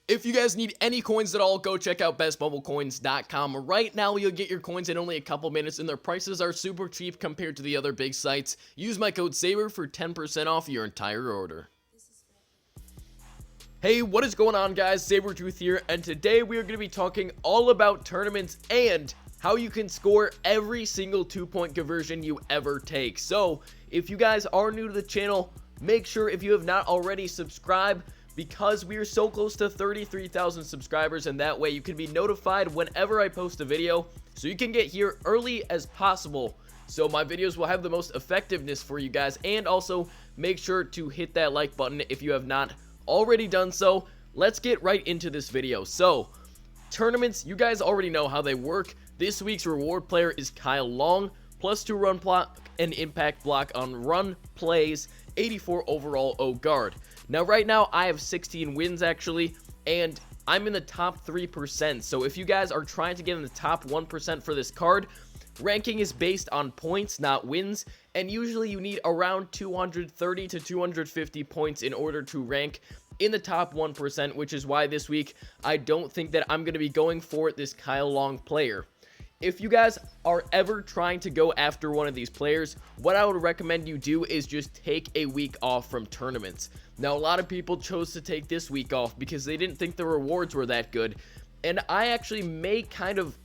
If you guys need any coins at all, go check out bestbubblecoins.com. Right now, you'll get your coins in only a couple minutes, and their prices are super cheap compared to the other big sites. Use my code SABER for 10% off your entire order. Hey, what is going on, guys? Sabrtooth here, and today we are going to be talking all about tournaments and how you can score every single 2-point conversion you ever take. So, if you guys are new to the channel, make sure if you have not already subscribe, because we are so close to 33,000 subscribers, and that way you can be notified whenever I post a video, so you can get here early as possible, so my videos will have the most effectiveness for you guys. And also make sure to hit that like button if you have not already done so. Let's get right into this video. So, tournaments, you guys already know how they work. This week's reward player is Kyle Long, +2 run block and impact block on run plays, 84 overall O guard. Now, right now, I have 16 wins, actually, and I'm in the top 3%. So if you guys are trying to get in the top 1% for this card, ranking is based on points, not wins, and usually you need around 230 to 250 points in order to rank in the top 1%, which is why this week I don't think that I'm going to be going for this Kyle Long player. If you guys are ever trying to go after one of these players, what I would recommend you do is just take a week off from tournaments. Now, a lot of people chose to take this week off because they didn't think the rewards were that good, and I actually may kind of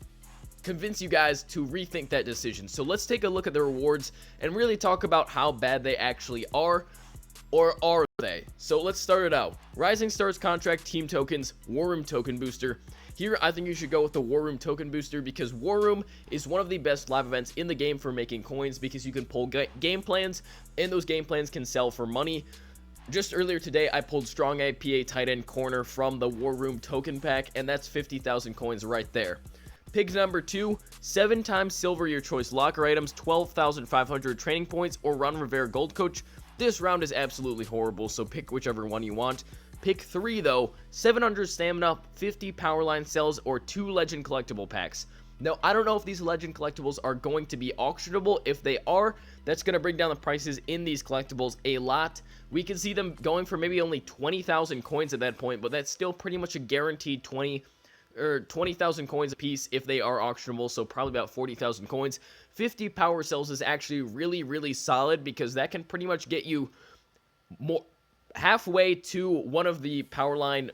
convince you guys to rethink that decision. So let's take a look at the rewards and really talk about how bad they actually are, or are they? So let's start it out. Rising Stars contract, team tokens, War Room token booster. Here, I think you should go with the War Room token booster because War Room is one of the best live events in the game for making coins, because you can pull game plans, and those game plans can sell for money. Just earlier today, I pulled Strong IPA tight end corner from the War Room token pack, and that's 50,000 coins right there. Pick number 2, 7 times silver your choice locker items, 12,500 training points, or Ron Rivera Gold Coach. This round is absolutely horrible, so pick whichever one you want. Pick 3, though, 700 stamina, 50 powerline cells, or 2 legend collectible packs. Now, I don't know if these legend collectibles are going to be auctionable. If they are, that's going to bring down the prices in these collectibles a lot. We can see them going for maybe only 20,000 coins at that point, but that's still pretty much a guaranteed 20,000 coins a piece if they are auctionable, so probably about 40,000 coins. 50 power cells is actually really solid, because that can pretty much get you more halfway to one of the powerline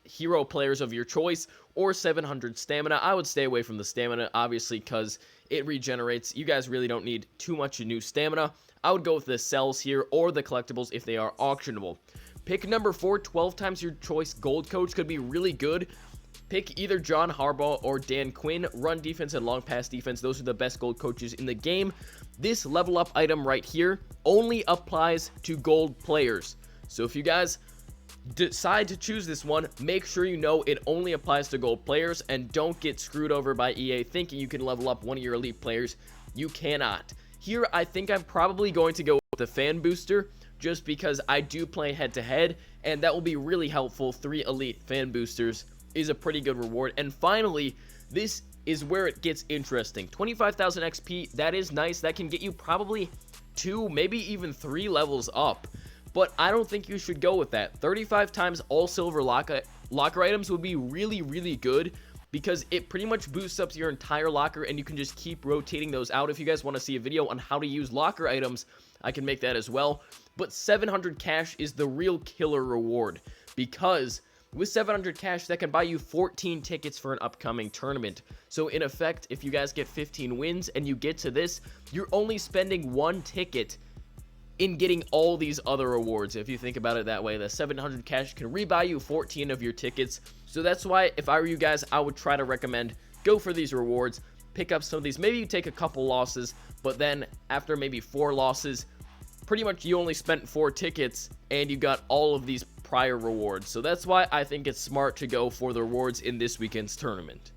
hero players of your choice, or 700 stamina. I would stay away from the stamina, obviously, because it regenerates. You guys really don't need too much new stamina. I would go with the cells here, or the collectibles if they are auctionable. Pick number 4, 12 times your choice gold coach could be really good. Pick either John Harbaugh or Dan Quinn. Run defense and long pass defense, those are the best gold coaches in the game. This level up item right here only applies to gold players. So if you guys decide to choose this one, make sure you know it only applies to gold players, and don't get screwed over by EA thinking you can level up one of your elite players. You cannot. Here, I think I'm probably going to go with the fan booster, just because I do play head-to-head, and that will be really helpful. 3 elite fan boosters is a pretty good reward. And finally, this is where it gets interesting. 25,000 XP, that is nice. That can get you probably 2, maybe even 3 levels up. But I don't think you should go with that. 35 times all silver locker items would be really good, because it pretty much boosts up your entire locker, and you can just keep rotating those out. If you guys want to see a video on how to use locker items, I can make that as well. But 700 cash is the real killer reward, because with 700 cash, that can buy you 14 tickets for an upcoming tournament. So in effect, if you guys get 15 wins and you get to this, you're only spending 1 ticket in getting all these other rewards. If you think about it that way, the 700 cash can rebuy you 14 of your tickets. So that's why, if I were you guys, I would try to recommend go for these rewards, pick up some of these. Maybe you take a couple losses, but then after maybe 4 losses, pretty much you only spent 4 tickets and you got all of these prior rewards. So that's why I think it's smart to go for the rewards in this weekend's tournament.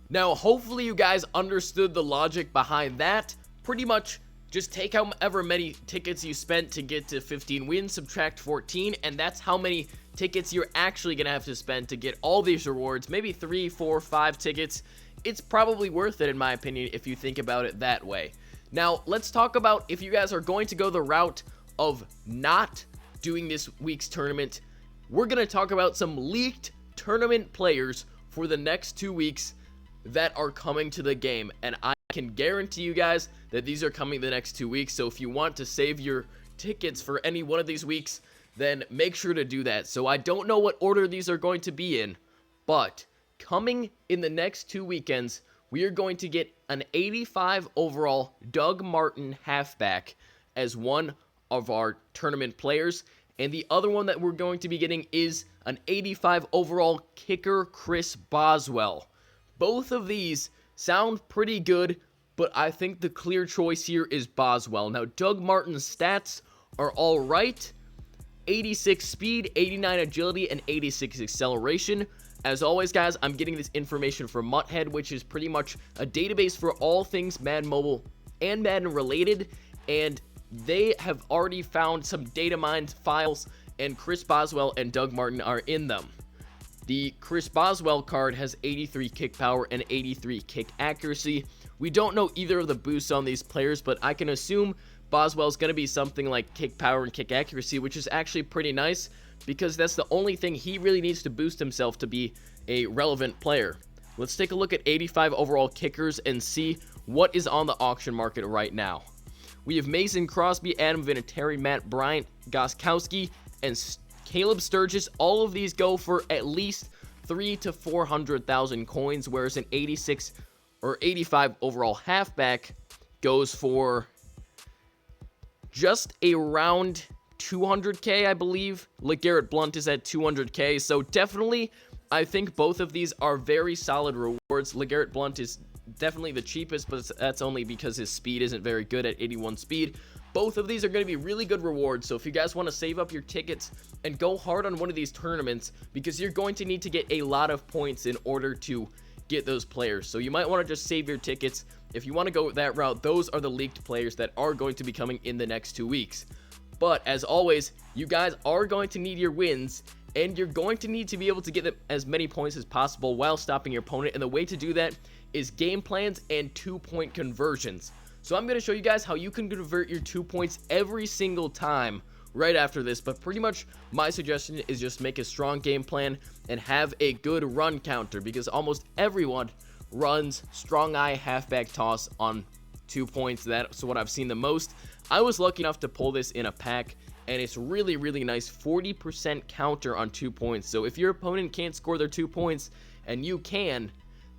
Now, hopefully you guys understood the logic behind that. Pretty much just take however many tickets you spent to get to 15 wins, subtract 14, and that's how many tickets you're actually going to have to spend to get all these rewards. Maybe 3, 4, 5 tickets. It's probably worth it, in my opinion, if you think about it that way. Now, let's talk about if you guys are going to go the route of not doing this week's tournament. we're going to talk about some leaked tournament players for the next 2 weeks that are coming to the game. And I can guarantee you guys that these are coming the next 2 weeks. So if you want to save your tickets for any one of these weeks, then make sure to do that. So I don't know what order these are going to be in, but coming in the next 2 weekends, we are going to get an 85 overall Doug Martin halfback as one of our tournament players. And the other one that we're going to be getting is an 85 overall kicker, Chris Boswell. Both of these sound pretty good, but I think the clear choice here is Boswell. Now, Doug Martin's stats are all right. 86 speed, 89 agility, and 86 acceleration. As always, guys, I'm getting this information from Mutthead, which is pretty much a database for all things Madden Mobile and Madden related, and they have already found some data mined files, and Chris Boswell and Doug Martin are in them. The Chris Boswell card has 83 kick power and 83 kick accuracy. We don't know either of the boosts on these players, but I can assume Boswell's going to be something like kick power and kick accuracy, which is actually pretty nice because that's the only thing he really needs to boost himself to be a relevant player. Let's take a look at 85 overall kickers and see what is on the auction market right now. We have Mason Crosby, Adam Vinatieri, Matt Bryant, Goskowski, and Caleb Sturgis. All of these go for at least 300,000 to 400,000 coins, whereas an 86 or 85 overall halfback goes for just around 200k, I believe. LeGarrette Blount is at 200k, so definitely I think both of these are very solid rewards. LeGarrette Blount is definitely the cheapest, but that's only because his speed isn't very good at 81 speed. Both of these are going to be really good rewards, so if you guys want to save up your tickets and go hard on one of these tournaments, because you're going to need to get a lot of points in order to get those players. So you might want to just save your tickets. If you want to go that route, those are the leaked players that are going to be coming in the next 2 weeks. But as always, you guys are going to need your wins, and you're going to need to be able to get them as many points as possible while stopping your opponent, and the way to do that is game plans and 2-point conversions. So I'm going to show you guys how you can convert your 2 points every single time right after this, but pretty much my suggestion is just make a strong game plan and have a good run counter, because almost everyone runs strong eye halfback toss on 2 points. That's what I've seen the most. I was lucky enough to pull this in a pack, and it's really, really nice. 40% counter on 2 points. So if your opponent can't score their 2 points and you can,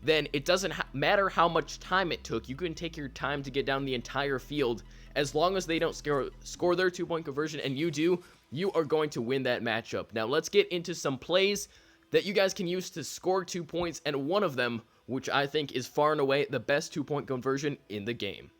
then it doesn't matter how much time it took. You can take your time to get down the entire field. As long as they don't score their 2-point conversion and you do, you are going to win that matchup. Now let's get into some plays that you guys can use to score 2 points, and one of them, which I think is far and away the best 2-point conversion in the game.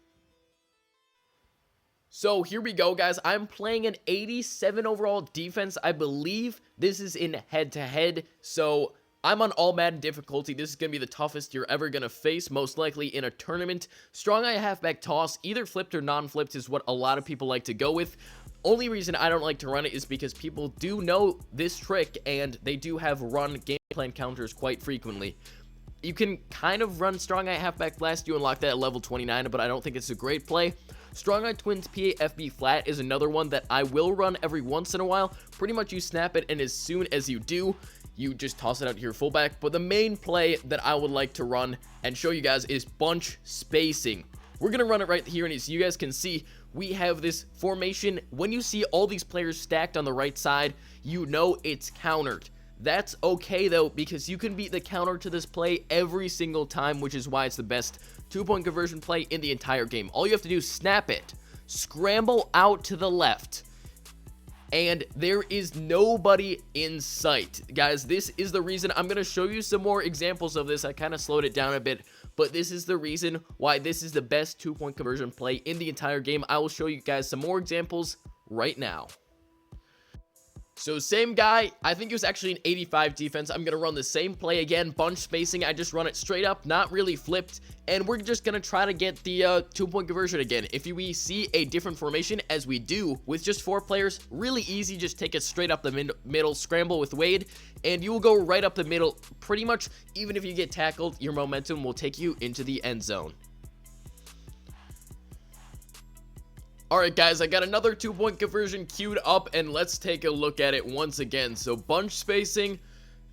So here we go, guys. I'm playing an 87 overall defense. I believe this is in head-to-head, so I'm on all Madden difficulty. This is going to be the toughest you're ever going to face, most likely in a tournament. Strong eye halfback toss, either flipped or non-flipped, is what a lot of people like to go with. Only reason I don't like to run it is because people do know this trick, and they do have run game plan counters quite frequently. You can kind of run strong eye halfback blast. You unlock that at level 29, but I don't think it's a great play. Strong eye twins PAFB flat is another one that I will run every once in a while. Pretty much you snap it, and as soon as you do, you just toss it out to your fullback. But the main play that I would like to run and show you guys is bunch spacing. We're going to run it right here, and as you guys can see, we have this formation. When you see all these players stacked on the right side, you know it's countered. That's okay, though, because you can beat the counter to this play every single time, which is why it's the best 2-point conversion play in the entire game. All you have to do is snap it, scramble out to the left, and there is nobody in sight. Guys, this is the reason. I'm going to show you some more examples of this. I kind of slowed it down a bit, but this is the reason why this is the best 2-point conversion play in the entire game. I will show you guys some more examples right now. So same guy, I think it was actually an 85 defense. I'm going to run the same play again, bunch spacing. I just run it straight up, not really flipped, and we're just going to try to get the 2-point conversion again. If we see a different formation, as we do, with just 4 players, really easy, just take it straight up the middle, scramble with Wade, and you will go right up the middle. Pretty much, even if you get tackled, your momentum will take you into the end zone. Alright guys, I got another 2-point conversion queued up, and let's take a look at it once again. So bunch spacing,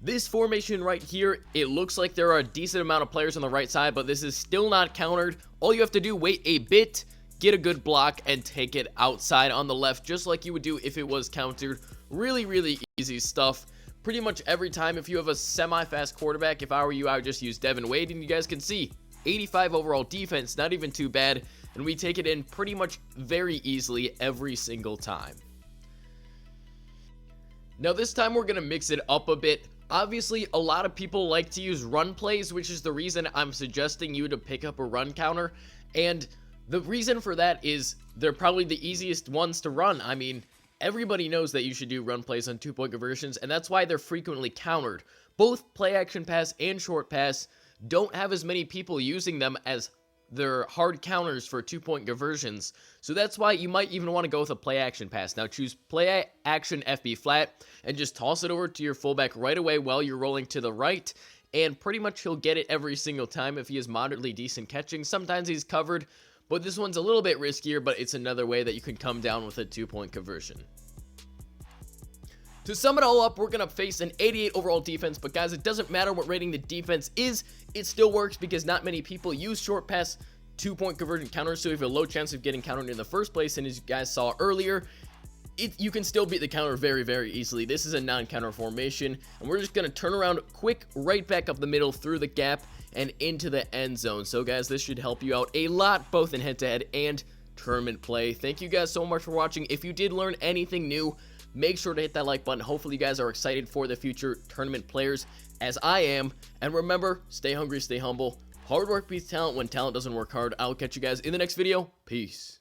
this formation right here, it looks like there are a decent amount of players on the right side, but this is still not countered. All you have to do, wait a bit, get a good block, and take it outside on the left, just like you would do if it was countered. Really easy stuff. Pretty much every time, if you have a semi-fast quarterback, if I were you, I would just use Devin Wade, and you guys can see 85 overall defense, not even too bad, and we take it in pretty much very easily every single time. Now this time we're going to mix it up a bit. Obviously, a lot of people like to use run plays, which is the reason I'm suggesting you to pick up a run counter, and the reason for that is they're probably the easiest ones to run. I mean, everybody knows that you should do run plays on 2-point conversions, and that's why they're frequently countered. Both play action pass and short pass don't have as many people using them as their hard counters for 2-point conversions. So that's why you might even want to go with a play action pass. Now choose play action FB flat and just toss it over to your fullback right away while you're rolling to the right. And pretty much he'll get it every single time if he is moderately decent catching. Sometimes he's covered, but this one's a little bit riskier, but it's another way that you can come down with a 2-point conversion. To sum it all up, we're going to face an 88 overall defense, but guys, it doesn't matter what rating the defense is, it still works because not many people use short pass 2-point conversion counters, so you have a low chance of getting countered in the first place, and as you guys saw earlier, you can still beat the counter very easily. This is a non-counter formation, and we're just going to turn around quick, right back up the middle, through the gap, and into the end zone. So guys, this should help you out a lot, both in head-to-head and tournament play. Thank you guys so much for watching. If you did learn anything new, make sure to hit that like button. Hopefully you guys are excited for the future tournament players, as I am. And remember, stay hungry, stay humble. Hard work beats talent when talent doesn't work hard. I'll catch you guys in the next video. Peace.